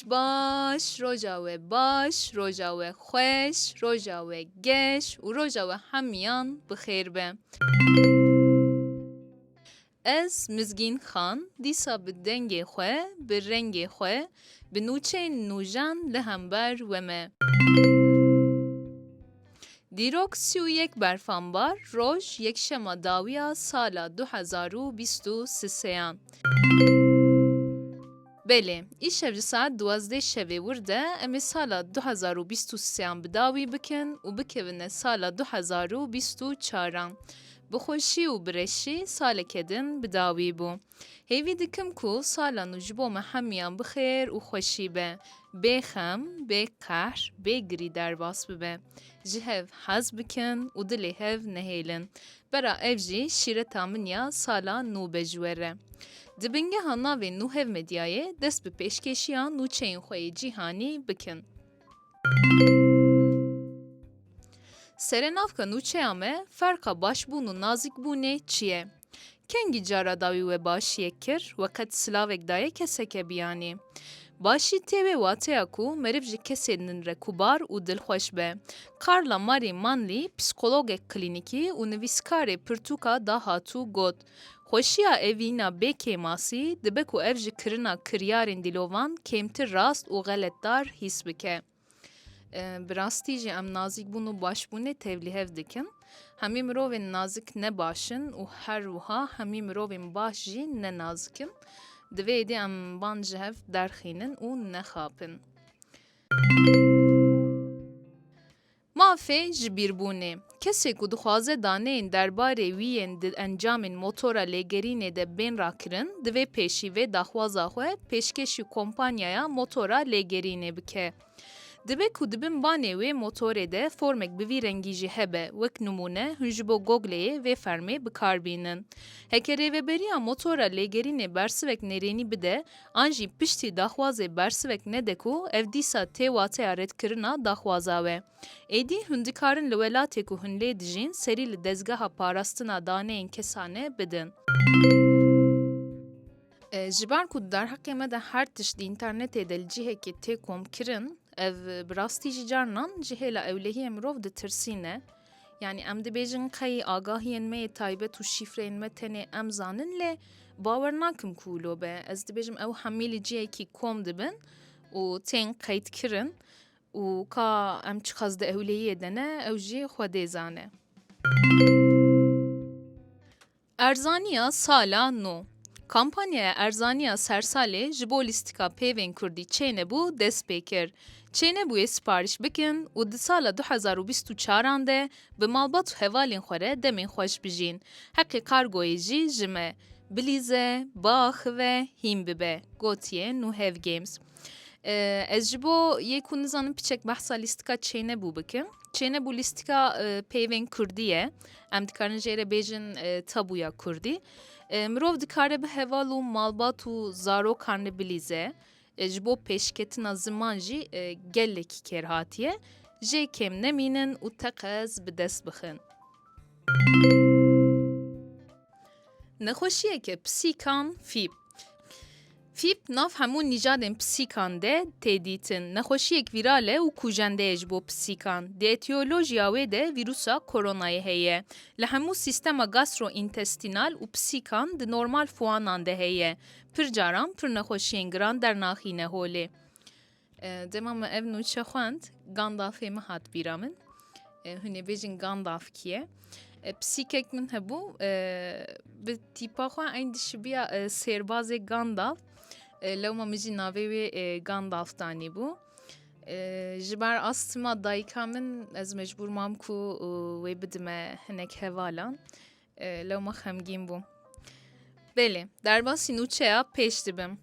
باش روجا و باش روجا و خوش روجا و گش و روجا و همیان بخیر به از مزگین خان دیسا به دنگ خواه به رنگ خواه به نوچه نوجان لهمبر و مه دیروک 31 برفانبار روش یک شما داویا سالا 2023 بله ای شب ساعت 12 شبه ورده امی سالا 2023 بداوی بکن و بکوینه سالا 2024 بخوشی و برشی سال کدن بداوی بو هیوی دکم کو سالا نجبو محمیان بخیر و خوشی به بخم به قهر به گری درباس ببه جهف حز بکن و دلی هف نهیلن برا evجی شیره تامنیا سالا نو بجوره دبنگه هانا و نو هف مدیایه دست به پیشکشیان نو چین خوی جیهانی بکن سرناف که نوچه همه فرقا باش بون و نازک بونه چیه؟ کنگی جارا داوی و باشیه کر وقت سلاوک دایه کسه که بیانی. باشی تیوه واته اکو مریف جی کسی دن رکوبار و دلخوش به. کارلا ماری مانلی پسیکولوگ کلینیکی و نویسکار پرتوکا دا هاتو گود. خوشیا اوینا بکی ماسی دبکو اف جی کرنا کریارین دیلوان کمتر راست و غلط دار حس بکه. براستی جی ام نازک بونو باش بونه تevli hev dikin. Hemi mirovên nazik ne başin û her wiha hemî mirovên baş jî ne nazikin. Divê êdî em van ji hev derxînin û nexapin. Mafê ji bîrbûnê. Kesê ku dixwaze daneyên derbarê wî yên di encamên motora lêgerînê de bên rakirin, divê pêşîvê daxwaza xwe pêşkêşî kompanyaya motora lêgerînê bike. Dibe ku dibin banê wê motorê de formek bi vî rengî jî hebe wek numûne hûn ji bo Google'yê vê fermê bikarbînin. Heke rêveberiya motora lêgerînê bersivek nêrênî bide, an jî piştî daxwazê bersivek nede ku ev dîsa tê wateya redkirina daxwaza we. Êdî hûn dikarin li welatê ku hûn lê dijîn serî li dezgeha parastina daneyên kesane bidin. Ji ber ku derheqê me de her tişt di înternetê de li cihekê tê kom kirin, ev bi rastî jî carnan ji hêla ewlehiyê mirov ditirsîne. Yani em dibêjin qey agahiyên me yê taybet û şîfreyên me tenê em zanin lê bawer nakim ku wilo be. Ez dibêjim ew hemî li cihekî kom dibin û tên qeydkirin û ka em çi qas di ewlehiyê de ne ew jî Xwedê zane. Erzaniya sala nû. Kampanyaya erzaniya sersalê ji bo lîstika peyvên Kurdî çênebû dest pê kir. Çênebûyê sipariş bikin û di sala 2024 de bi malbat û hevalên xwe re demên xweş bijîn. Heqê kargoyê jî ji me. Bilîze, biaxive, hîn bibe. Gotiye Nuhev Games. Ez ji bo yê ku nizanim piçek behsa lîstika çênebû bikim. Çênebû lîstika peyvên Kurdî ye. Em dikarin jê re bêjin tabûya Kurdî. Mirov dikare bi heval û malbat û zarokan li bilîze. Ji bo pêşketina ziman jî gelekî kêr hatiye. Jê kêm nemînin û teqez bi dest bixin. Nexweşiyeke pisîkan fîb. Fîb nav hemû nîjadên pisîkan de tê dîtin. Nexweşiyek vîral e û kujende ye ji bo pisîkan. Di etiyolojiya wê de vîrusa koronayê heye. Li hemû sîstema gastrointestinal û pisîkan di normal fuanan de heye. Pir caran pir nexweşiyên giran dernaxîne holê. Dema me ev nûçe xwend, Gandalfê me hat bîra min. Hûn ê bêjin Gandalf kî ye? Pisîkek min hebû, bi tîpa xwe eyn dişibiya sêrbazê Gandalf. Lewma min jî navê wê Gandalf danî bû. Ji ber astima dayîka min ez mecbûr mam ku wê bidime hinek hevalan. Lewma xemgîn bûm. Belê, derbasî nûçeya pêş dibim.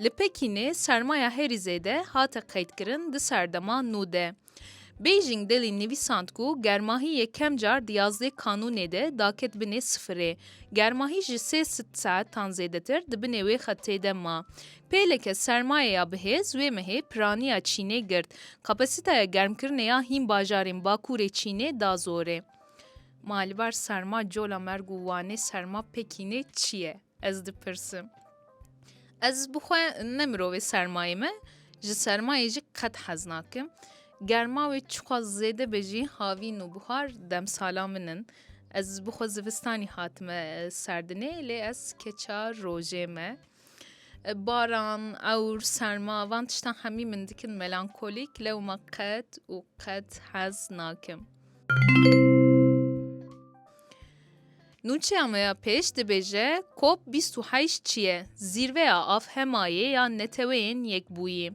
Li Pekînê sermaya herîzê de hate qeydkirin di serdema nû de. Beijing delî nivîsand ku germahî yekem car di yazdê kanûnê de daket binê sıfırê. Germahî ji 3 saetan zêdetir di binê wê xetê de ma. Pêleke sermayeya bihêz wê mehê piraniya Çînê girt. Kapasiteya germkirinê ya hîn bajarên Bakurê Çînê da zorê. Maliber serma cola merg û wanê serma Pekînê çi ye? Ez dipirsim. Ez bixwe ne mirovê sermayê me, ji sermayê jî qet hez nakim. Germa wê çiqas zêde be jî havîn û buhar demsala min in. Ez bixwe zivistanî hatime serdinê, lê ez keça rojê me. Baran, ewr, serma, van tiştan hemî min dikin melankolîk, lê me qet û qet hez nakim. Nûçeya me ya pêş dibêje COP28 çi ye? Zîrveya avhemayê ya neteweyên yekbûyî.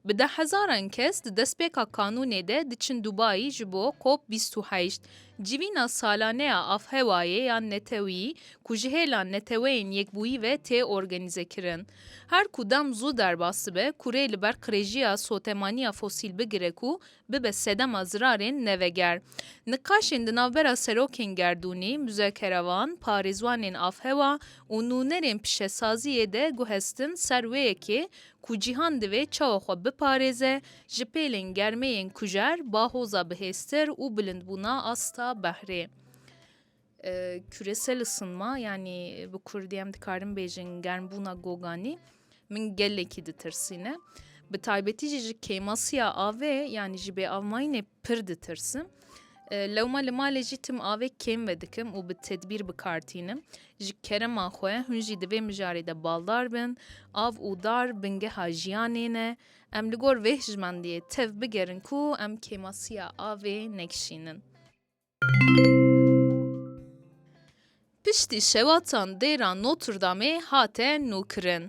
Bi 10,000 kes di destpêka kanûnê de diçin Dubayî ji bo COP28. Civîna salaneya avhewayê ya netewî ku ji hêla neteweyên yekbûyî ve tê organizekirin. Her ku dem zû derbas dibe kurê li ber qirêjiya sotemaniya fosîl bigire ku bibe sedema zirarên neveger. Nikaşên di navbera serokên gerdûnî, müzekerevan, parêzwanên avhewa û nûnerên pişesaziyê de guhestin ser wê yekê ku cîhan divê çawa xwe biparêze ji pêlên germeyên kujer, bahoza bihêstir û bilindbûna asta behrê. Küresel ısınma yani bu Kurdiyem dikarin bêjin germbûna goganî min gelekî ditirsîne. Bi taybetî jî ji kêmasiya avê yani ji bêavmayînê pir ditirsim. Lewma li malê jî tim avê kêm vedikim û bi tedbîr bikartînim. Ji kerema xwe hûn jî divê mijarê de baldar bin, av û dar bingeha jiyanê ne. Em li gor vê hijmendiyê tev bigerin ku em kêmasiya avê nekişînin. Piştî şewatan dêra Notre Dameê hate nûkirin.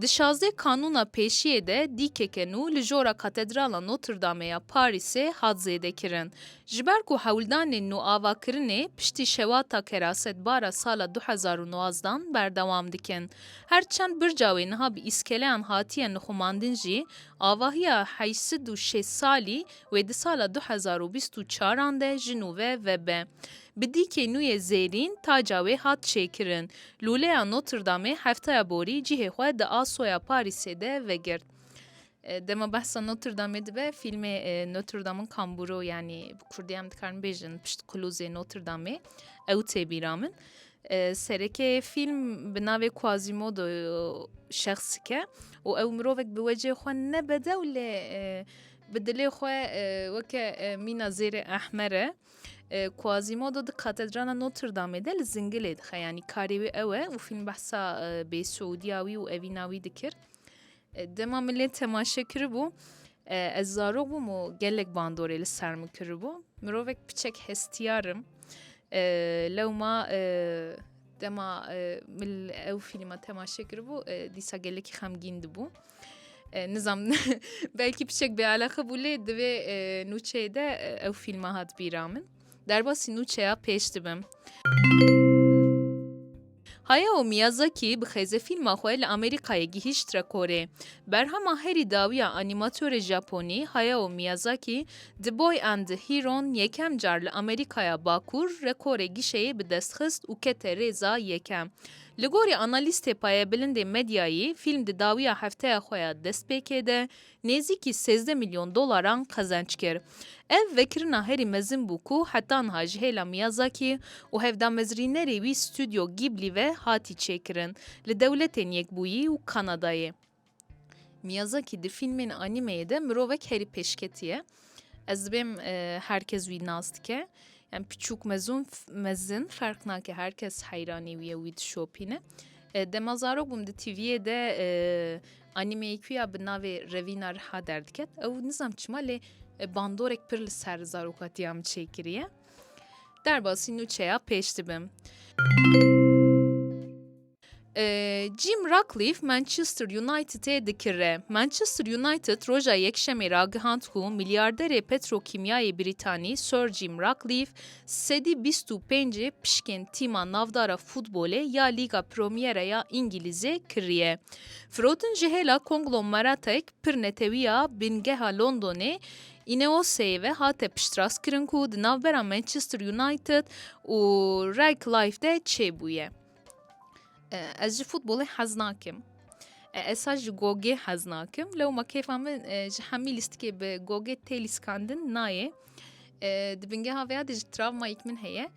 Di 16 kanûna pêşiyê de dîkeke nû li jora katedrala Notre Dameê ya Parîsê hat zêdekirin. Ji ber ku hewldanên nû avakirinê piştî şewata kerasetbara sala 2019 berdewam dikin. Herçend birca wê niha bi îskeleyan hatiye nixumandin jî, avahiya 86 salî wê di sala 2024 de ji nû ve vebe. Bi dîkê nû yê zêrîn taca wê hat çêkirin. Lûleya Notre Dameê heftaya borî cihê xwe di asoya Parîsê de vegirt. Dema behsa Notre Dameê dibe filmê Notre Dame'ın kambûro yani bu Kurdiyem dikarin bêjin pişt kulûzê Notre Dameê ew tê bîra min. Sereke film bi navê Quasimodo şexsike û ew mirovek bi wecê xwe nebede û lê bi dilê xwe weke mîna zêrê ehmer e. Quasimodo di katedrala Notre Dameê de li zingilê dixe yani karê wê ew e û film behsa bêsuûdiya wî û evîna wî dikir. Dema milê temaşe kiribû, ez zarok bûm û gelek bandorê li ser min kiribû. Mirovek piçek hestiyarim. Lewma dema mil ew filma temaşe kiribû, dîsa gelekî xemgîn dibû. Nizam belkî piçek bêalaxe bû lê divê nûçeyê de ew filma hat bîra min. Derbasî nûçeya pêş dibim. Hayao Miyazaki bi xêze filma xwe li Amerîkayê gihîşt rekorê. Berhema herî dawiya anîmatörê Japonî, Hayao Miyazaki, The Boy and the Heron yekem car li Amerîkaya Bakur rekorê gişeyê bi dest xist û kete rêza yekem. Li gorî analîstê payebilindê medyayî, film di dawiya hefteya xwe ya destpêkê de nêzîkî 13 milyon dolaran qezenç kir. Ev vekirina herî mezin bû ku heta niha ji hêla Miyazaki û hevdamezrînerê wî Stûdyo Ghibli ve hatî çêkirin li dewletên Yekbûyî û Kanadayê. Miyazaki di filmên anîmeyê de mirovek herî pêşketiye. Ez dibêm herkes wî nas dike. Yani piçûk mezin ferq nake herkes heyranî wî ye wî dişopîne. Dema zarok bûm di TV'ye de anîmeyekî ya bi navê Revîna Riha derdiket. Ew nizam çima lê bandorek pir li ser zarokatiya min çêkiriye. Derbasî nûçeya pêş dibim. Jim Ratcliffe Manchester United'ê dikire. Manchester United roja yekşemê ragihand ku milyarderê petrokîmyayê Brîtanî Sir Jim Ratcliffe sedî 25 pişkên tîma navdara futbolê ya Liga Premiera ya İngilîzê kiriye. Firotin ji hêla konglomeratek pir netewiya bingeha Londonê Ineos'ê ve hate piştrast ku di navbera Manchester United û Ratcliffe de çêbûye. Ez ji futbolê hez nakim. Esa ji gogê hez nakim. Lewma kêfa min ji hemî lîstikê bi gogê tê lîskandin nayê. Di bingeha veya de ji travmayek min heye.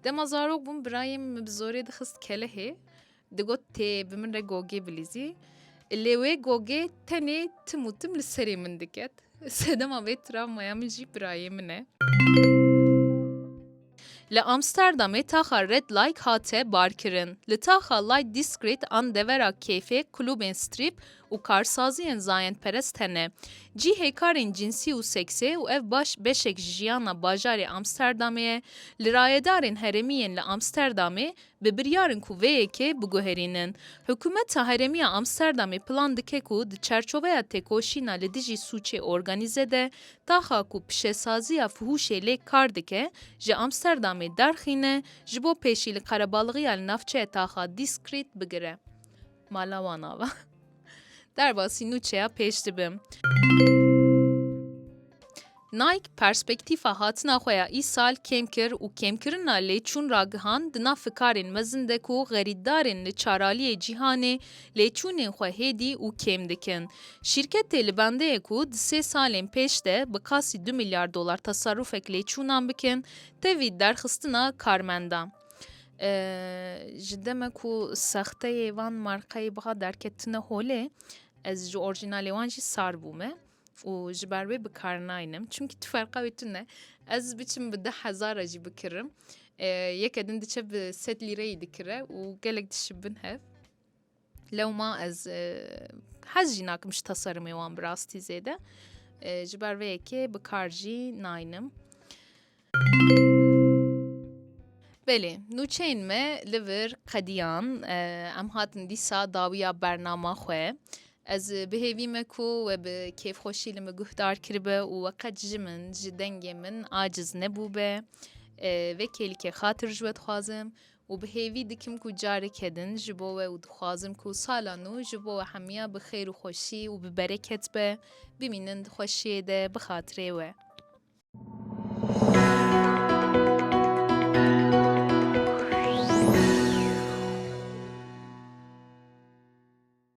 Dema zarok bûm birayê min bi zorê dixist kelehê. Digot tê bi min re gogê bilîzî. li wê gogê tenê tim û tim li serê min diket. Sedema vê travmaya min jî birayê min e. Li Amsterdamê taxa Red Light hate barkirin. Li taxa Light District an devera keyfê, klubên strîp û karsaziyên zayendperest hene. Cî hêkarên cinsî û seksê û ev beşek ji jiyana bajarê Amsterdamê ye, li rayedarên herêmiyên li Amsterdamê bi biryarên ku vê yekê biguherînin. Hikûmeta herêmiya Amsterdamê plan dike ku di çerçoveya têkoşîna li dijî sûçê organîze de taxa ku pişesaziya fihûşê lê kar dike, ji Amsterdamê derxîne ji bo pêşî li qerebalixîya li navçeya taxa District bigire. Mala wan ava. Derbasî nûçeya pêş dibim. Nike perspektîfa hatina xwe ya îsal kêm kir û kêmkirina lêçûn ragihan di nav fikarên mezin de ku xerîdarên li çaraliyê cîhanê lêçûnên xwe hêdî û kêm dikin. Şîrketê li bendeyê ku di 3 salên pêş de bi qasî 2 milyar dolar tasarrufek lêçûnan bikin, tevî derxistina karmendan. Ji deme ku sexteyê van markayê biha derketine holê, ez ji orjinalê wan jî sar bûme û ji ber wê bikarnayînim. Çimkî tu ferqa wê tune. Ez biçim bi 10,000 jî bikirim. Yek din diçe bi 7 lîreyê dikire û gelek dişibin hev. Lewma ez hez jî nakim ji tasarımê wan bi rastî zêde. Ji ber vê yekê bikar jî nayînim. Belê, nûçeyên me li vir qediyan, em hatin dîsa dawiya bernama xwe. Ez bihêvî me ku we bi kêfxweşî li me guhdar kiribe û weqet ji min ji dengê min aciz nebûbe. Vekêlikê xatir ji we dixwazim û bihêvî dikim ku careke din ji bo we û dixwazim ku sala nû ji bo we hemiya bi xêr û xweşî û bi bereket be, bimînin di xweşiyê de bi xatirê we.